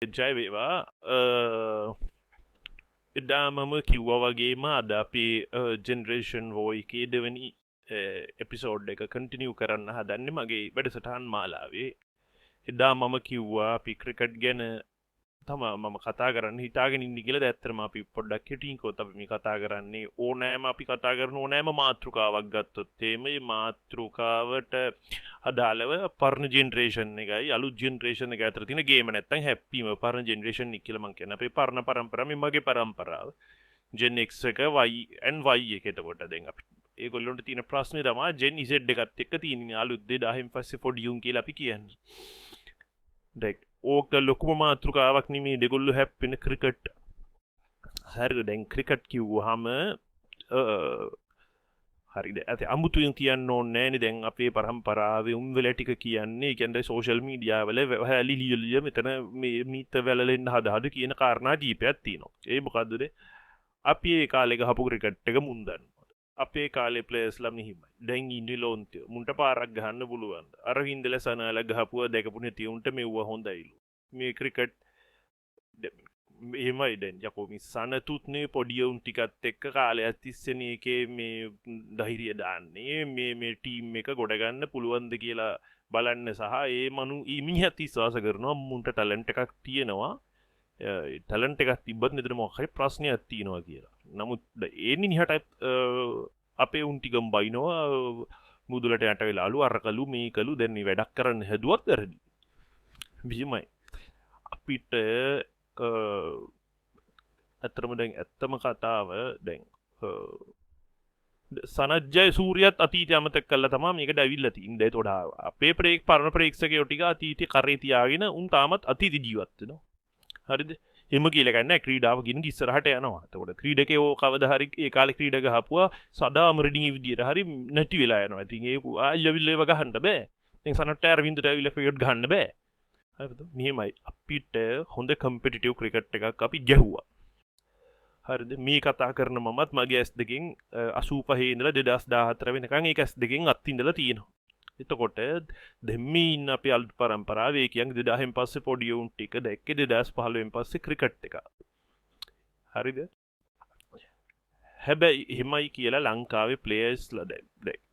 ජය වේවා එදා මම කිව්වා වගේම අද අපි ජෙනරේෂන් වෝයි එකේ දෙවැනි එපිසෝඩ් එක කන්ටිනියු කරන්න හදන්නේ මගේ වැඩසටහන් මාලාවේ. එදා මම කිව්වා අපි ක්‍රිකට් ගැන තමා මම කතා කරන්න හිතාගෙන ඉන්නේ කියලා. ඇත්තටම අපි පොඩ්ඩක් හිටින්කොත් අපි මේ කතා කරන්නේ ඕනෑම අපි කතා කරන ඕනෑම මාතෘකාවක් ගත්තොත් මේ මාතෘකාවට අදාළව පරණ ජෙනරේෂන් එකයි අලුත් ජෙනරේෂන් එක අතර තියෙන ගේම නැත්තම් හැප්පීම පරණ ජෙනරේෂන් එක කියලා මම කියන්නේ. අපේ පරණ පරම්පරාව මගේ පරම්පරාව Gen X එක Y and Y එක. එතකොට දැන් අපි ඒගොල්ලොන්ට තියෙන ප්‍රශ්නේ තමයි Gen Z එකත් එක්ක තියෙන අලුත් 2000න් පස්සේ පොඩි උන් කියලා අපි කියන්නේ. දැන් ඕක ලොකුම මාතෘකාවක් නෙමෙයි දෙගොල්ලෝ හැප්පෙන ක්‍රිකට්. හරිද? දැන් ක්‍රිකට් කිව්වහම හරිද? ඇත අමුතුවෙන් කියන්න ඕනේ නෑනේ. දැන් අපේ පරම්පරාවේ උන් වෙල ටික කියන්නේ කියන්නේ සෝෂල් මීඩියා වල හැලිලිය මෙතන මේ මීත වැලලෙන්න හද කියන කාරණා දීපයක් තියෙනවා. ඒ මොකද්ද? අපි ඒ කාලේ ගහපු ක්‍රිකට් එක මුන් දන්නවා. අපේ කාලේ ප්ලේයර්ස්ලා මෙහිමයි. දැන් ඉන්නේ ලෝන්තිය. මුන්ට පාරක් ගහන්න පුළුවන්ද? අර හින්දල සනල ගහපුවා දැකපු නැති උන්ට මෙව්ව හොඳයිලු. මේ ක්‍රිකට් එහෙමයි දැන් යකෝ මේ සනතුත්නේ පොඩි උන් ටිකත් එක්ක කාලයක් තිස්සේනේ එකේ මේ ධෛර්යය දාන්නේ මේ ටීම් එක ගොඩ ගන්න පුළුවන්ද කියලා බලන්න සහ ඒ මිනිහත් විශ්වාස කරනවා මුන්ට ටැලන්ට් එකක් තියෙනවා. ටැලන්ට් එකක් තිබ්බත් නේද මොකක් හරි ප්‍රශ්නයක් තියෙනවා කියලා. නමුත් ඒ මිනිහට අපේ උන් ටිකම් බයිනවා මුදුලට යට වෙලාලු අරකලු මේකලු දැන් මේ වැඩක් කරන්න හැදුවත් වැරදි. බිහිමයි. අපිට ඇත්තම දැන් ඇත්තම කතාව දැන් සනජ්ජය සූර්යත් අතීතය අමතක කළා තමයි මේකට ඇවිල්ලා තින්නේ. ඒතකොට අපේ පරණ ප්‍රේක්ෂකයෝ ටික අතීතේ කරේ තියාගෙන උන් තාමත් අතීත ජීවත් වෙනවා. හරිද? එහෙම කියලා ගන්න ක්‍රීඩාව ගින්න ඉස්සරහට යනවා. එතකොට ක්‍රීඩකයෝ කවදා හරි ඒ කාලේ ක්‍රීඩක ගහපුවා සදා අමරණීය විදියට හරි නැති වෙලා යනවා. ඉතින් ඒක ආයෙවිල්ලේව ගහන්න බෑ. දැන් සනට්ට අරවින්දට ඇවිල්ලා ක්‍රිකට් ගහන්න බෑ. හරිද? මෙහෙමයි අපිට හොඳ කම්පිටිටිව් ක්‍රිකට් එකක් අපි ගැහුවා. හරිද? මේ කතා කරන මමත් මගේ S2කින් 85 ඉඳලා 2014 වෙනකන් ඒක S2කින් අත්විඳලා තියෙනවා. එතකොට දෙම්මී ඉන්න අපේ අලුත් පරම්පරාවේ කියන්නේ 2000න් පස්සේ පොඩි උන් ටික දැක්කේ 2015න් පස්සේ ක්‍රිකට් එක. හරිද? හැබැයි එහෙමයි කියලා ලංකාවේ ප්ලේයර්ස්ලා දැන්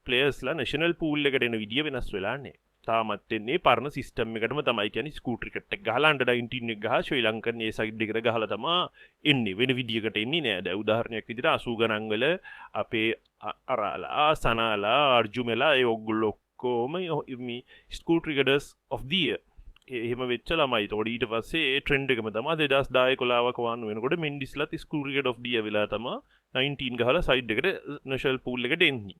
ප්ලේයර්ස්ලා නැෂනල් පූල් එකට එන විදිය වෙනස් වෙලා නැහැ. තාමත් එන්නේ පරණ සිස්ටම් එකටම තමයි. කියන්නේ ස්කූල් ක්‍රිකට් එක ගහලා අnder 19 එක ගහලා ශ්‍රී ලංකන් ඒ සයිඩ් එකට ගහලා තමයි එන්නේ. වෙන විදියකට එන්නේ නෑ. දැන් උදාහරණයක් විදිහට 80 ගණන් වල අපේ අරාලා සනාලා අර්ජුමලා ඒ ඔගොල්ලෝ ඔක්කොම මේ ස්කූල් ක්‍රිකටර්ස් ඔෆ් දී ඉයර් එහෙම වෙච්ච ළමයි. ඒතකොට ඊට පස්සේ ඒ ට්‍රෙන්ඩ් එකම තමයි 2010 11ක වань වෙනකොට මෙන්ඩිස්ලත් ස්කූල් ක්‍රිකට් ඔෆ් දී ඉයර් වෙලා තමයි 19 ගහලා සයිඩ් එකට නැෂනල් පූල් එකට එන්නේ.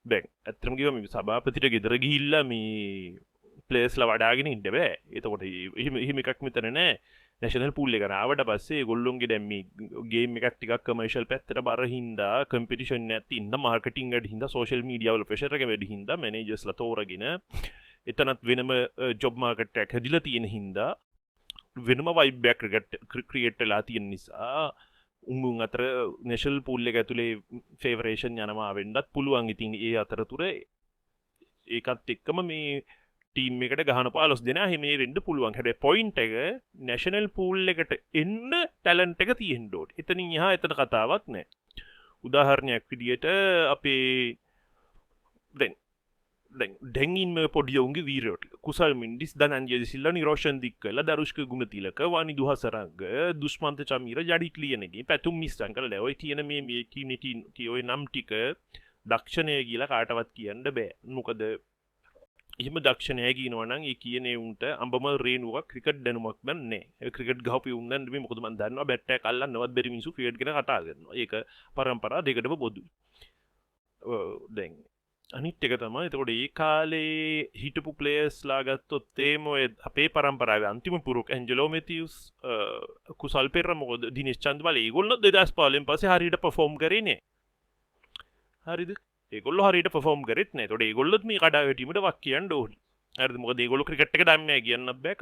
දැන් ඇත්තටම කිව්වම මේ සභාපතිට ගෙදර ගිහිල්ලා මේ ප්ලේයර්ස්ලා වඩාගෙන ඉන්න බෑ. එතකොට එහෙම එකක් මෙතන නෑ. නැෂනල් පූල් එක ආවට පස්සේ ඒගොල්ලොන්ගේ දැන් මේ ගේම් එකක් ටිකක් කමර්ෂල් පැත්තට බර හින්දා කම්පිටිෂන් නැති හින්දා මාකටිං වැඩි හින්දා සෝෂල් මීඩියා වල ප්‍රෙෂර් එක වැඩි හින්දා මැනේජර්ස්ලා තෝරගෙන එතනත් වෙනම ජොබ් මාකට් එකක් හැදිලා තියෙන හින්දා වෙනම වයිබ් එකක් ක්‍රියේට් වෙලා තියෙන නිසා උන් අතර නැෂනල් පූල් එක ඇතුලේ ෆේවරේෂන් යනවා වෙන්නත් පුළුවන්. ඉතින් ඒ අතරතුර ඒකත් එක්කම මේ ටීම් එකට ගහන 15 දෙනා හිමේ වෙන්න පුළුවන්. හැබැයි පොයින්ට් එක නැෂනල් පූල් එකට එන්න ටැලන්ට් එක තියෙන්න ඕනේ. එතනින් එහා එතන කතාවක් නැහැ. උදාහරණයක් විදියට අපේ දැන් ඉන්න පොඩි උන්ගේ වීරයෝ ටික කුසල් මින්ඩිස් දනංජය සිල්ලා නිරෝෂන් දික්කලා දරුෂ්ක ගුණතිලක වානි දුහසරංග දුෂ්මන්ත චමීර ජඩිත් ලියනගේ පැතුම් මිස්සන් කරලා ඔය තියෙන මේ කීනිටි ඔය නම් ටික දක්ෂණය කියලා කාටවත් කියන්න බෑ. මොකද එහෙම දක්ෂණය කියනවා නම් ඒ කියන්නේ උන්ට අඹම රේනුවක් ක්‍රිකට් දැනුමක් නැහැ. ඒ ක්‍රිකට් ගහපු උන් නම් මොකද මන් දන්නවා බැට් එකක් අල්ලන්නවත් බැරි මිනිස්සු ක්‍රිකට් ගැන කතා කරනවා. ඒක පරම්පරා දෙකටම පොදුයි. දැන් අනිත් එක තමයි එතකොට ඒ කාලේ හිටපු ප්ලේයර්ස්ලා ගත්තොත් එම ඔය අපේ පරම්පරාවේ අන්තිම පුරුක ඇන්ජලෝ මෙතියුස් කුසල් පෙරේරා මොකද දිනේෂ් චන්දමාල ඒගොල්ලෝ 2015න් පස්සේ හරියට perform කරේ නේ. හරිද? ඒගොල්ලෝ හරියට perform කරෙත් නෑ. එතකොට ඒගොල්ලොත් මේ කඩා වැටීමට වක් කියන්න ඕනේ. හරිද? මොකද ඒගොල්ලෝ ක්‍රිකට් එක දන්නේ නෑ කියන්නත් බෑ.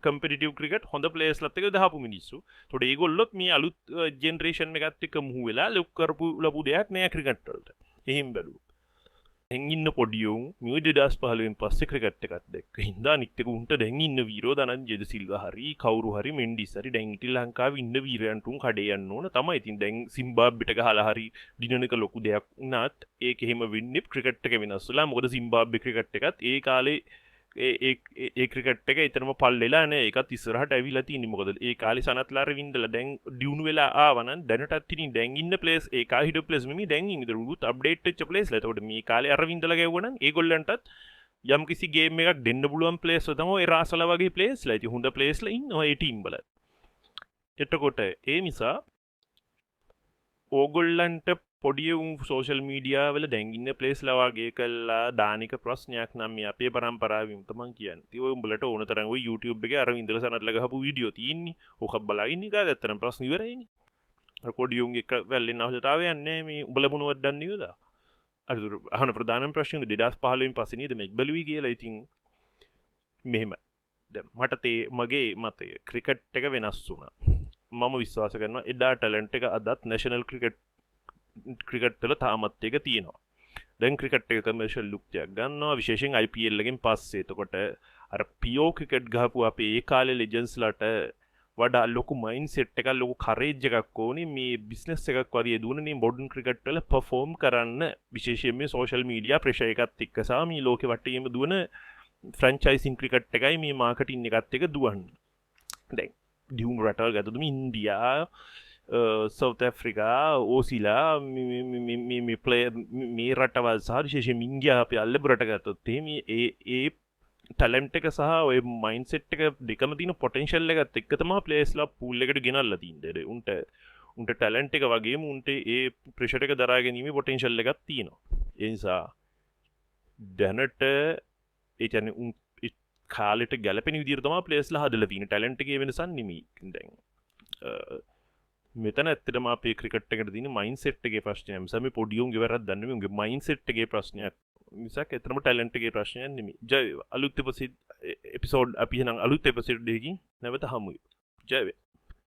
කම්පිටිටිව් ක්‍රිකට් හොඳ ප්ලේයර්ස්ලාත් එක්ක දහපු මිනිස්සු. එතකොට ඒගොල්ලොත් මේ අලුත් ජෙනරේෂන් එකත් එක්ක මුහු වෙලා ලොක් කරපු ලබු දෙයක් නෑ ක්‍රිකට් වලට. එහෙම බැලුවා. දැන් ඉන්න පොඩියුන් මේ 2015න් පස්සේ ක්‍රිකට් එකත් දැක්ක හින්දා අනිත් එක උන්ට දැන් ඉන්න වීරෝ ධනංජය සිල්වා හරි කවුරු හරි මෙන්ඩිස් හරි දැන් ශ්‍රී ලංකාවේ ඉන්න වීරයන්ට උන් කඩේ යන්න ඕන තමයි. ඉතින් දැන් සිම්බාබ්වෙට ගහලා හරි දිනනක ලොකු දෙයක් වුණත් ඒක එහෙම වෙන්නේ ක්‍රිකට් එක වෙනස් වෙලා. මොකද සිම්බාබ්වෙ ක්‍රිකට් එකත් ඒ කාලේ ඒ ක්‍රිකට් එක එතරම් පල්ලෙලා නෑ. ඒකත් ඉස්සරහට ඇවිල්ලා තියෙන්නේ. මොකද ඒ කාලේ සනත්ලාර වින්දලා දැන් දියුණු වෙලා ආවනම් දැනටත් ඉතින් දැන් ඉන්න ප්ලේස් ඒ කාලේ හිටපු ප්ලේස් නෙමෙයි දැන් ඉන්න රුත් අප්ඩේට් වෙච්ච ප්ලේස්ලා. එතකොට මේ කාලේ අර වින්දලා ගැව්වනම් ඒගොල්ලන්ටත් යම් කිසි ගේම් එකක් දෙන්න පුළුවන් ප්ලේස් තමයි ඒ රාසලා වගේ ප්ලේස්ලා. ඉතින් හොඳ ප්ලේස්ලා ඉන්නවා ඒ ටීම් වල. එතකොට ඒ නිසා ඕගොල්ලන්ට පොඩි සෝෂල් මීඩියා වල දැන් ඉන්න ප්ලේස්ලා වගේ කළා දානික ප්‍රශ්නයක් නම් මේ අපේ පරම්පරාවෙම තමන් කියන්නේ. ඉතින් ඔය උඹලට ඕන තරම් ඔය YouTube එකේ අර ඉඳලා සනත්ලා ගහපු වීඩියෝ තියෙන්නේ. ඕක බලලා ඉන්නේ කාගත්තරම් ප්‍රශ්න ඉවරයිනේ. අර පොඩි උන් එක වැල්ලෙන්න අවශ්‍යතාවයක් නැහැ මේ උඹල මොනවද දන්නේ කියලා. අර අහන ප්‍රධානම ප්‍රශ්නේ 2015න් පස්සේ නේද මේක බැලුවි කියලා. ඉතින් මෙහෙම දැන් මට මගේ මතය ක්‍රිකට් එක වෙනස් වුණා. මම විශ්වාස කරනවා එදා ටැලන්ට් එක අදත් නැෂනල් ක්‍රිකට් වල තාමත් එක තියෙනවා. දැන් ක්‍රිකට් එක කමර්ෂල් ලුක් එකක් ගන්නවා විශේෂයෙන් IPL එකෙන් පස්සේ. එතකොට අර පියෝ ක්‍රිකට් ගහපු අපේ ඒ කාලේ ලෙජන්ඩ්ස්ලාට වඩා ලොකු මයින්ඩ්සෙට් එකක් ලොකු කරේජ් එකක් ඕනේ මේ බිස්නස් එකක් වගේ දුවන්නේ මොඩර්න් ක්‍රිකට් වල පර්ෆෝම් කරන්න. විශේෂයෙන් මේ සෝෂල් මීඩියා ප්‍රෙෂර් එකත් එක්ක සහ මේ ලෝකෙ වටේම දුවන ෆ්‍රැන්චයිසින් ක්‍රිකට් එකයි මේ මාකටින් එකත් එක දුවන්නේ. දැන් දියුණු රටවල් ගත්තොත් ඉන්දියා සවුත් ඇෆ්‍රිකා ඕසිලා මේ ප්ලේයර් මේ රටවල් සහ විශේෂයෙන් ඉන්දියාව අපි අල්ලපු රට ගත්තොත් ඒ ටැලන්ට් එක සහ ඔය මයින්ඩ්සෙට් එක දෙකම තියෙන පොටෙන්ෂල් එකත් එක්ක තමයි ප්ලේයර්ස්ලා පූල් එකට ගෙනල්ලා තින්නේ. උන්ට ටැලන්ට් එක වගේම උන්ට ඒ ප්‍රෙෂර් එක දරා ගැනීමේ පොටෙන්ෂල් එකක් තියෙනවා. ඒ නිසා දැනට ඒ කියන්නේ උන් කාලෙට ගැලපෙන විදිහට තමයි ප්ලේයර්ස්ලා හදලා තියෙන්නේ. ටැලන්ට් එකේ වෙනසක් නෙමෙයි. දැන් මෙතන ඇත්තටම අපේ ක්‍රිකට් එකට තියෙන මයින්ඩ්සෙට් එකේ ප්‍රශ්නයක්. නිසා මේ පොඩි උන්ගේ වැරද්දක් නෙමෙයි. උන්ගේ මයින්ඩ්සෙට් එකේ ප්‍රශ්නයක්. මිසක් ඇත්තටම ටැලන්ට් එකේ ප්‍රශ්නයක් නෙමෙයි. ජය වේවා. අලුත් එපිසෝඩ් අපි එහෙනම් අලුත් එපිසෝඩ් එකකින් නැවත හමු වෙමු. ජය වේවා.